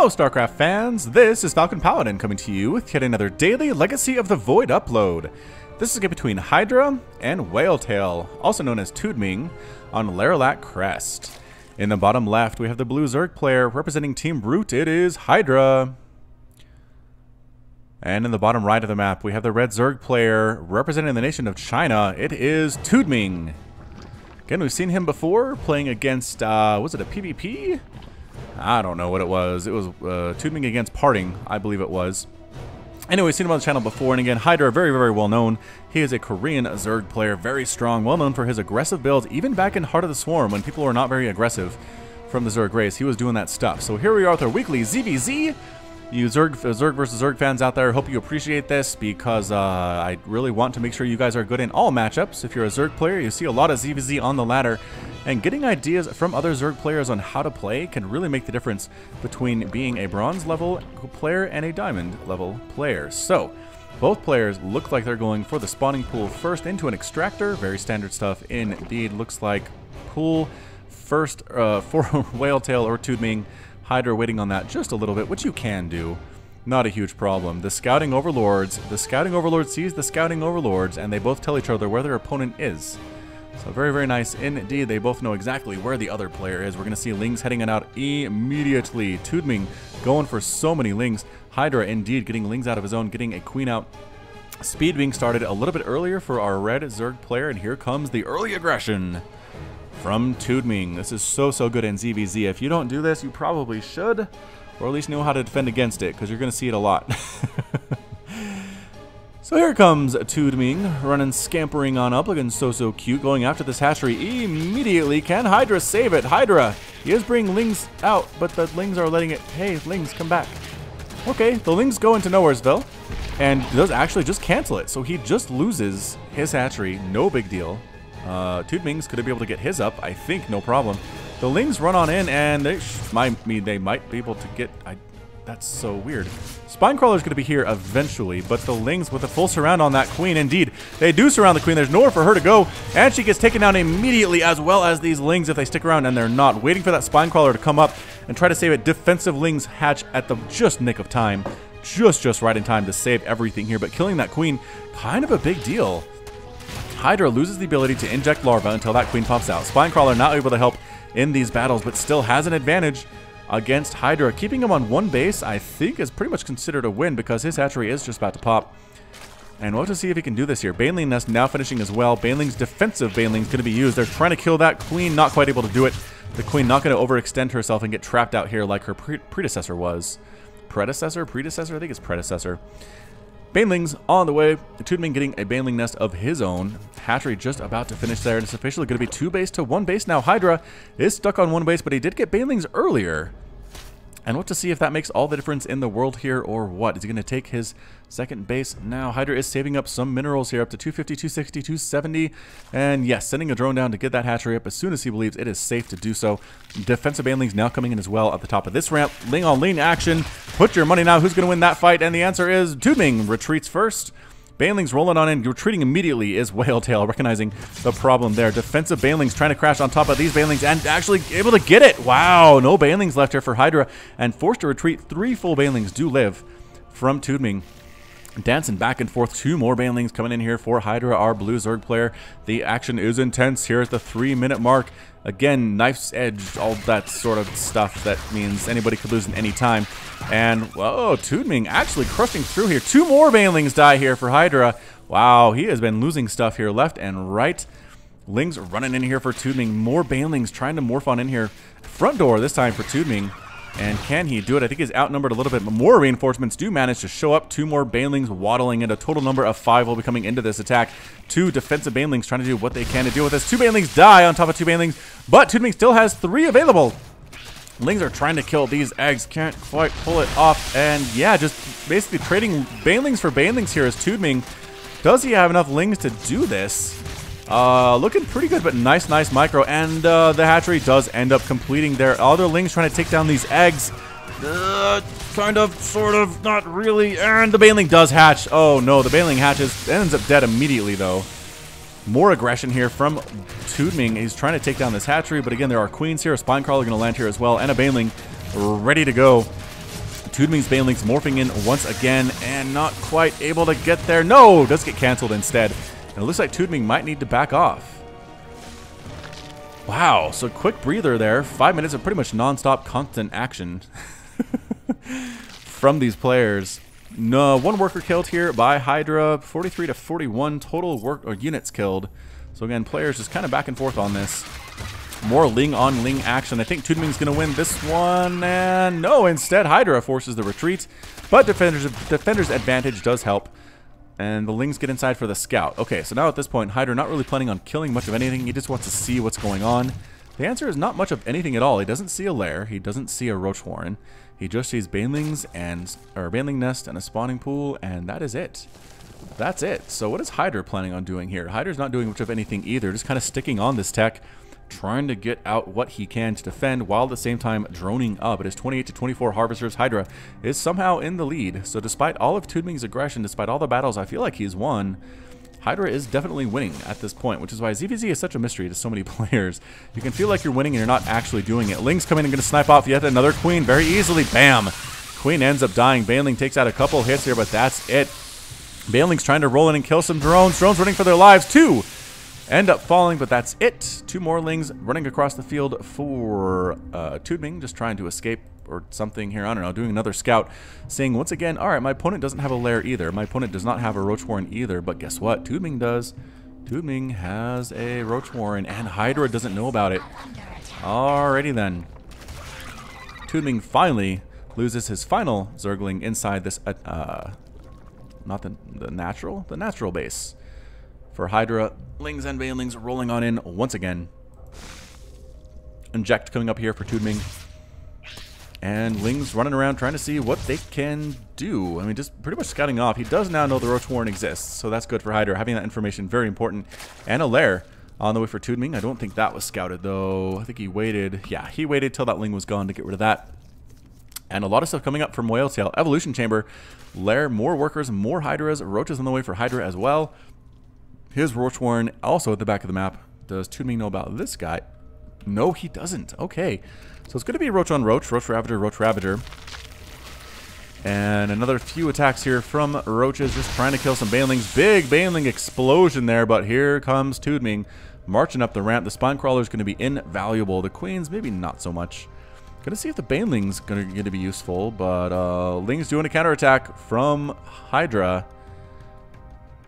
Hello StarCraft fans, this is Falcon Paladin coming to you with yet another daily Legacy of the Void upload. This is a game between Hydra and Whaletail, also known as TooDming, on Lerilak Crest. In the bottom left we have the blue Zerg player representing Team Root, it is Hydra. And in the bottom right of the map we have the red Zerg player representing the nation of China, it is TooDming. Again, we've seen him before playing against, was it a PvP? I don't know what it was. It was TooDming against Parting, I believe it was. Anyway, we've seen him on the channel before, and again, Hydra, very, very well known. He is a Korean Zerg player, very strong, well known for his aggressive builds, even back in Heart of the Swarm when people were not very aggressive from the Zerg race. He was doing that stuff. So here we are with our weekly ZVZ. You Zerg versus Zerg fans out there, hope you appreciate this because I really want to make sure you guys are good in all matchups. If you're a Zerg player, you see a lot of ZVZ on the ladder, and getting ideas from other Zerg players on how to play can really make the difference between being a bronze level player and a diamond level player. So both players look like they're going for the spawning pool first into an extractor. Very standard stuff indeed. Looks like pool first for Whaletail or TooDming. Hydra waiting on that just a little bit, which you can do. Not a huge problem. The Scouting Overlord sees the Scouting Overlords, and they both tell each other where their opponent is. So very, very nice indeed. They both know exactly where the other player is. We're going to see Lings heading it out immediately. TooDming going for so many Lings. Hydra indeed getting Lings out of his own, getting a Queen out. Speed being started a little bit earlier for our red Zerg player, and here comes the early aggression from TooDming. This is so good in ZVZ. If you don't do this, you probably should, or at least know how to defend against it, because you're going to see it a lot. So here comes TooDming, running, scampering on up, looking so cute, going after this hatchery immediately. Can Hydra save it? Hydra, he is bringing Lings out, but the Lings are letting it, hey, Lings, come back. Okay, the Lings go into Nowheresville, and does actually just cancel it, so he just loses his hatchery, no big deal. TooDming's could be able to get his up, I think, no problem. The Lings run on in, and they might be able to get... that's so weird. Spinecrawler's going to be here eventually, but the Lings with a full surround on that Queen, indeed. They do surround the Queen. There's nowhere for her to go, and she gets taken down immediately, as well as these Lings if they stick around, and they're not. Waiting for that Spinecrawler to come up and try to save it. Defensive Lings hatch at the just nick of time. Just right in time to save everything here, but killing that Queen, kind of a big deal. Hydra loses the ability to inject larva until that Queen pops out. Spinecrawler not able to help in these battles, but still has an advantage against Hydra. Keeping him on one base, I think, is pretty much considered a win because his hatchery is just about to pop. And we'll have to see if he can do this here. Baneling Nest now finishing as well. Baneling's defensive Baneling's going to be used. They're trying to kill that Queen, not quite able to do it. The Queen not going to overextend herself and get trapped out here like her predecessor was. Predecessor? I think it's predecessor. Banelings on the way. TooDming getting a Baneling Nest of his own. Hatchery just about to finish there, and it's officially going to be 2 base to 1 base. Now Hydra is stuck on 1 base, but he did get Banelings earlier. And we'll have to see if that makes all the difference in the world here or what. Is he going to take his second base? Now Hydra is saving up some minerals here, up to 250, 260, 270. And yes, sending a drone down to get that hatchery up as soon as he believes it is safe to do so. Defensive Banelings now coming in as well at the top of this ramp. Ling on Ling action. Put your money now. Who's going to win that fight? And the answer is TooDming retreats first. Banelings rolling on in, retreating immediately is Whaletail, recognizing the problem there. Defensive Banelings trying to crash on top of these Banelings and actually able to get it. Wow, no Banelings left here for Hydra, and forced to retreat. 3 full Banelings do live from TooDming. Dancing back and forth, 2 more Banelings coming in here for Hydra, our blue Zerg player. The action is intense here at the 3-minute mark. Again, knife's edge, all that sort of stuff that means anybody could lose at any time. And, whoa, TooDming actually crushing through here. 2 more Banelings die here for Hydra. Wow, he has been losing stuff here left and right. Lings running in here for TooDming. More Banelings trying to morph on in here. Front door this time for TooDming. And can he do it? I think he's outnumbered a little bit, but more reinforcements do manage to show up. 2 more Banelings waddling in. A total number of 5 will be coming into this attack. 2 defensive Banelings trying to do what they can to deal with this. 2 Banelings die on top of 2 Banelings, but TooDming still has 3 available. Lings are trying to kill these eggs. Can't quite pull it off. And yeah, just basically trading Banelings for Banelings here is TooDming. Does he have enough Lings to do this? Looking pretty good, but nice micro. And the hatchery does end up completing their other Lings trying to take down these eggs. Kind of, sort of, not really. And the Baneling does hatch. Oh no, the Baneling hatches. Ends up dead immediately though. More aggression here from TooDming. He's trying to take down this hatchery, but again, there are queens here. A Spinecrawler going to land here as well, and a Baneling ready to go. TooDming's Banelings morphing in once again and not quite able to get there. No, does get canceled instead. And it looks like TooDming might need to back off. Wow, so quick breather there. 5 minutes of pretty much non-stop constant action from these players. No, one worker killed here by Hydra. 43 to 41 total units killed. So again, players just kind of back and forth on this. More Ling on Ling action. I think TooDming's going to win this one. And no, instead Hydra forces the retreat. But Defender's advantage does help. And the Lings get inside for the scout. Okay, so now at this point, Hydra not really planning on killing much of anything. He just wants to see what's going on. The answer is not much of anything at all. He doesn't see a lair. He doesn't see a roach warren. He just sees Banelings or Baneling nest and a spawning pool, and that is it. That's it. So what is Hydra planning on doing here? Hydra's not doing much of anything either. Just kind of sticking on this tech, trying to get out what he can to defend while at the same time droning up. It is 28 to 24 Harvesters. Hydra is somehow in the lead. So despite all of TooDming's aggression, despite all the battles I feel like he's won, Hydra is definitely winning at this point, which is why ZVZ is such a mystery to so many players. You can feel like you're winning and you're not actually doing it. Ling's coming and going to snipe off yet another Queen very easily. Bam! Queen ends up dying. Baneling takes out a couple hits here, but that's it. Baneling's trying to roll in and kill some drones. Drones running for their lives. Two end up falling, but that's it. Two more Lings running across the field for TooDming, just trying to escape or something here. I don't know, doing another scout, saying once again, all right, my opponent doesn't have a lair either. My opponent does not have a roach warren either, but guess what? TooDming does. TooDming has a roach warren, and Hydra doesn't know about it. Alrighty then. TooDming finally loses his final Zergling inside this, not the natural base. For Hydra, Lings and Banelings rolling on in once again. Inject coming up here for TooDming. And Lings running around trying to see what they can do. I mean, just pretty much scouting off. He does now know the roach warren exists, so that's good for Hydra. Having that information, very important. And a lair on the way for TooDming. I don't think that was scouted, though. I think he waited. Yeah, he waited till that Ling was gone to get rid of that. And a lot of stuff coming up from Whaletail. Evolution Chamber, lair, more workers, more Hydras. Roaches on the way for Hydra as well. His roach warren also at the back of the map. Does TooDming know about this guy? No, he doesn't. Okay. So it's going to be Roach on Roach, Roach Ravager, Roach Ravager. And another few attacks here from Roaches, just trying to kill some Banelings. Big Baneling explosion there, but here comes TooDming marching up the ramp. The Spine Crawler is going to be invaluable. The Queens, maybe not so much. Going to see if the Baneling's going to be useful, but Ling's doing a counterattack from Hydra.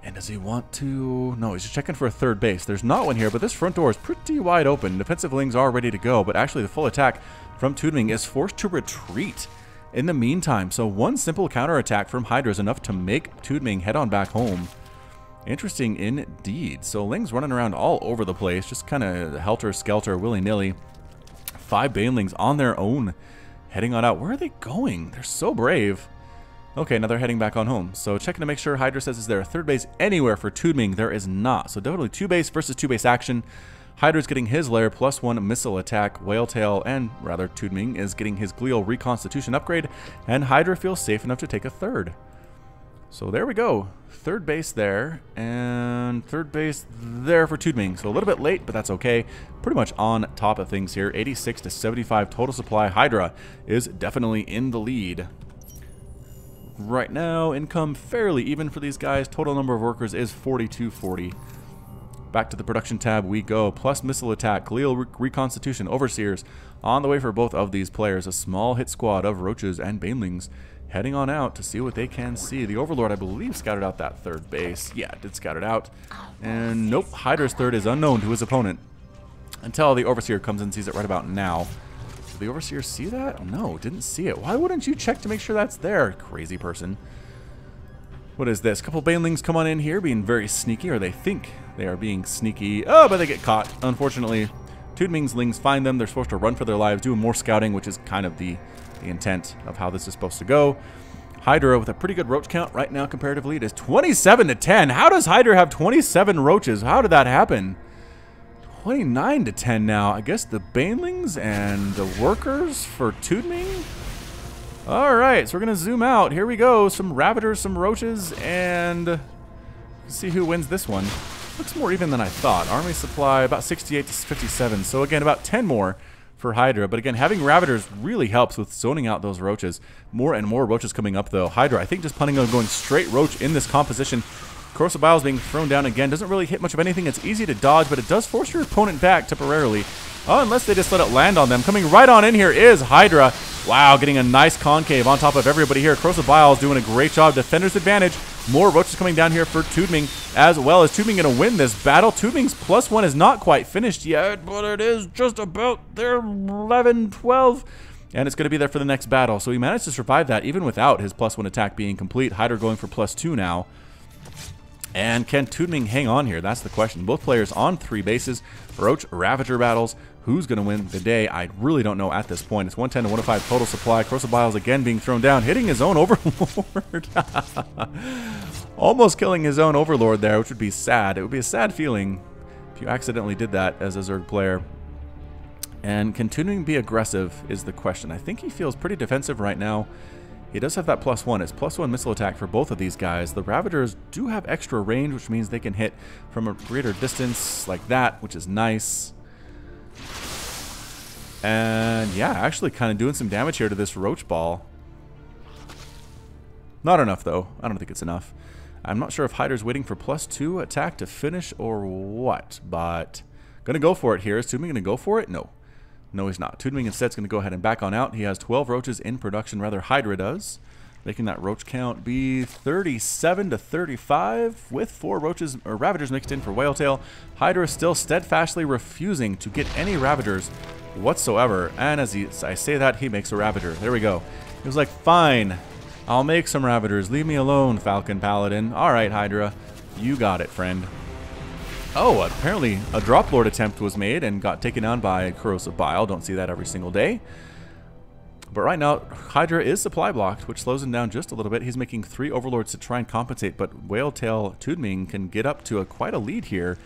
And does he want to... No, he's just checking for a third base. There's not one here, but this front door is pretty wide open. Defensive Lings are ready to go, but actually the full attack from TooDming is forced to retreat in the meantime. So one simple counterattack from Hydra is enough to make TooDming head on back home. Interesting indeed. So Ling's running around all over the place, just kind of helter-skelter, willy-nilly. 5 Banelings on their own, heading on out. Where are they going? They're so brave. Okay, now they're heading back on home. So checking to make sure. Hydra says, is there a third base anywhere for TooDming? There is not. So definitely 2 base versus 2 base action. Hydra's getting his lair +1 missile attack. Whaletail, and rather TooDming, is getting his Glial Reconstitution upgrade. And Hydra feels safe enough to take a third. So there we go. Third base there, and third base there for TooDming. So a little bit late, but that's okay. Pretty much on top of things here. 86 to 75 total supply. Hydra is definitely in the lead. Right now, income fairly even for these guys. Total number of workers is 4240. Back to the production tab we go. Plus missile attack, Glial Reconstitution, Overseers on the way for both of these players. A small hit squad of Roaches and Banelings heading on out to see what they can see. The Overlord, I believe, scouted out that third base. Yeah, it did scout it out. And nope, Hydra's third is unknown to his opponent until the Overseer comes and sees it right about now. Did the Overseer see that? No, didn't see it. Why wouldn't you check to make sure that's there, crazy person? What is this? A couple Banelings come on in here being very sneaky, or they think they are being sneaky. Oh, but they get caught. Unfortunately, TooDming's Lings find them. They're supposed to run for their lives, do more scouting, which is kind of the intent of how this is supposed to go. Hydra with a pretty good roach count right now comparatively. It is 27 to 10. How does Hydra have 27 roaches? How did that happen? 29 to 10 now. I guess the Banelings and the workers for TooDming. Alright, so we're going to zoom out. Here we go. Some Ravagers, some Roaches, and see who wins this one. Looks more even than I thought. Army supply about 68 to 57. So again, about 10 more for Hydra. But again, having Ravagers really helps with zoning out those roaches. More and more roaches coming up, though. Hydra, I think, just planning on going straight roach in this composition. Corrosive Bile is being thrown down again. Doesn't really hit much of anything. It's easy to dodge, but it does force your opponent back temporarily. Oh, unless they just let it land on them. Coming right on in here is Hydra. Wow, getting a nice concave on top of everybody here. Corrosive Bile is doing a great job. Defender's advantage. More roaches coming down here for TooDming as well. Is TooDming going to win this battle? TooDming's +1 is not quite finished yet, but it is just about there, 11, 12. And it's going to be there for the next battle. So he managed to survive that even without his +1 attack being complete. Hydra going for +2 now. And can TooDming hang on here? That's the question. Both players on 3 bases. Roach Ravager battles. Who's going to win the day? I really don't know at this point. It's 110 to 105 total supply. Corrosive Bile is again being thrown down, hitting his own Overlord. Almost killing his own Overlord there, which would be sad. It would be a sad feeling if you accidentally did that as a Zerg player. And can TooDming be aggressive is the question. I think he feels pretty defensive right now. He does have that +1. It's +1 missile attack for both of these guys. The Ravagers do have extra range, which means they can hit from a greater distance like that, which is nice. And yeah, actually kind of doing some damage here to this Roach Ball. Not enough, though. I don't think it's enough. I'm not sure if Hydra's waiting for +2 attack to finish or what, but gonna go for it here. Is TooDming gonna go for it? No. No, he's not. TooDming instead is going to go ahead and back on out. He has 12 roaches in production, rather Hydra does, making that roach count be 37 to 35 with 4 roaches or Ravagers mixed in for Whaletail. Hydra is still steadfastly refusing to get any Ravagers whatsoever, and as I say that, he makes a Ravager. There we go. He was like, fine, I'll make some Ravagers. Leave me alone, Falcon Paladin. All right, Hydra, you got it, friend. Oh, apparently a Drop Lord attempt was made and got taken down by Corrosive Bile. Don't see that every single day. But right now, Hydra is supply blocked, which slows him down just a little bit. He's making 3 Overlords to try and compensate, but Whaletail TooDming can get up to quite a lead here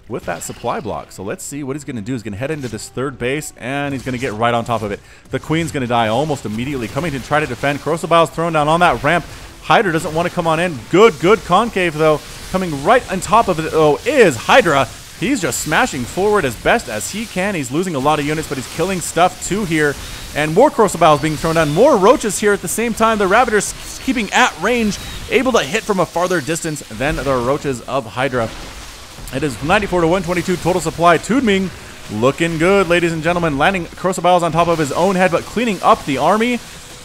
with that supply block. So let's see what he's going to do. He's going to head into this 3rd base, and he's going to get right on top of it. The Queen's going to die almost immediately. Coming to try to defend. Corrosive Bile's thrown down on that ramp. Hydra doesn't want to come on in. Good concave, though. Coming right on top of it, though, is Hydra. He's just smashing forward as best as he can. He's losing a lot of units, but he's killing stuff, too, here. And more Corrosive Bile is being thrown down. More roaches here at the same time. The Ravagers keeping at range, able to hit from a farther distance than the roaches of Hydra. It is 94 to 122 total supply. TooDming looking good, ladies and gentlemen. Landing Corrosive Biles on top of his own head, but cleaning up the army.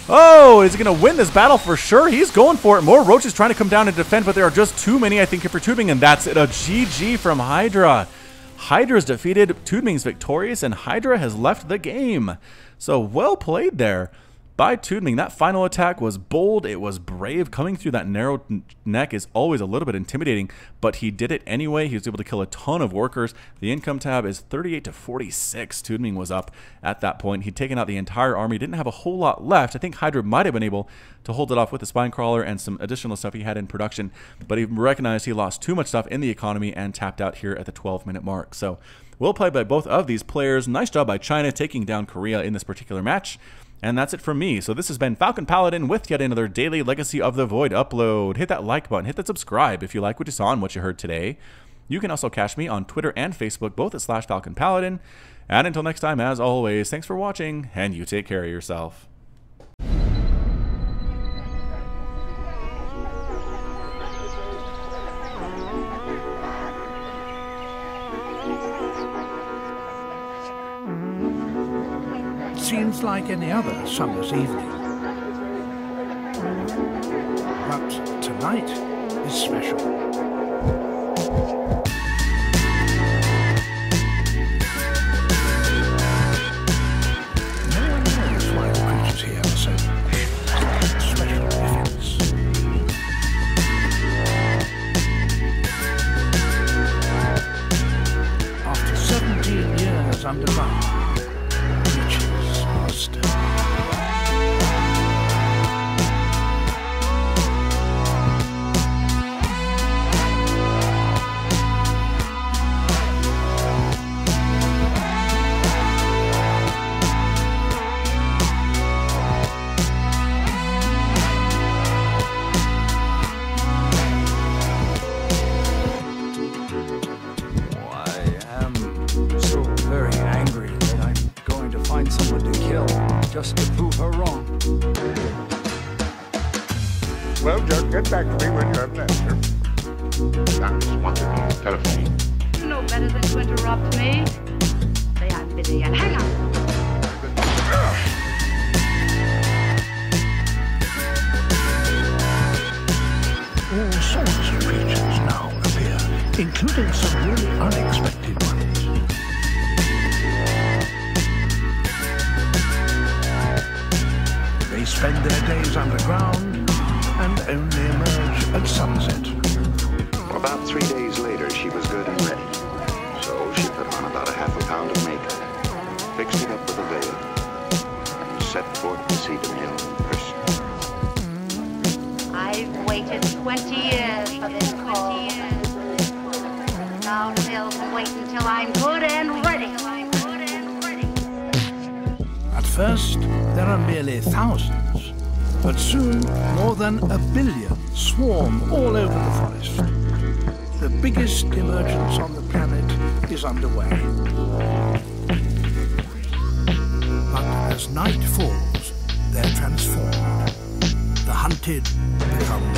Oh, is he going to win this battle for sure? He's going for it. More roaches trying to come down and defend, but there are just too many, I think, for TooDming, and that's it. A GG from Hydra. Hydra's defeated, TooDming's victorious, and Hydra has left the game. So well played there by TooDming. That final attack was bold. It was brave. Coming through that narrow neck is always a little bit intimidating, but he did it anyway. He was able to kill a ton of workers. The income tab is 38 to 46. TooDming was up at that point. He'd taken out the entire army. Didn't have a whole lot left. I think Hydra might have been able to hold it off with the Spine Crawler and some additional stuff he had in production, but he recognized he lost too much stuff in the economy and tapped out here at the 12-minute mark. So well played by both of these players. Nice job by China taking down Korea in this particular match. And that's it from me. So this has been Falcon Paladin with yet another daily Legacy of the Void upload. Hit that like button, hit that subscribe if you like what you saw and what you heard today. You can also catch me on Twitter and Facebook, both at /Falcon Paladin. And until next time, as always, thanks for watching, and you take care of yourself. Seems like any other summer's evening. But tonight is special. No one knows why the creatures here are so special effects. After 17 years underground, very angry. just to prove her wrong. Well, just get back to me when you have an answer. Sounds wanted on the telephone. You know better than to interrupt me. Say I'm busy and hang up. All sorts of creatures now appear, including some really unexpected ones. They spend their days underground and only emerge at sunset. About 3 days later, she was good and ready. So she put on about a half a pound of makeup, fixed it up with a veil, and set forth to see the mill in person. I've waited 20 years for this call. Now the mill can wait until I'm good and ready. At first, there are merely thousands, but soon more than 1 billion swarm all over the forest. The biggest emergence on the planet is underway. But as night falls, they're transformed. The hunted become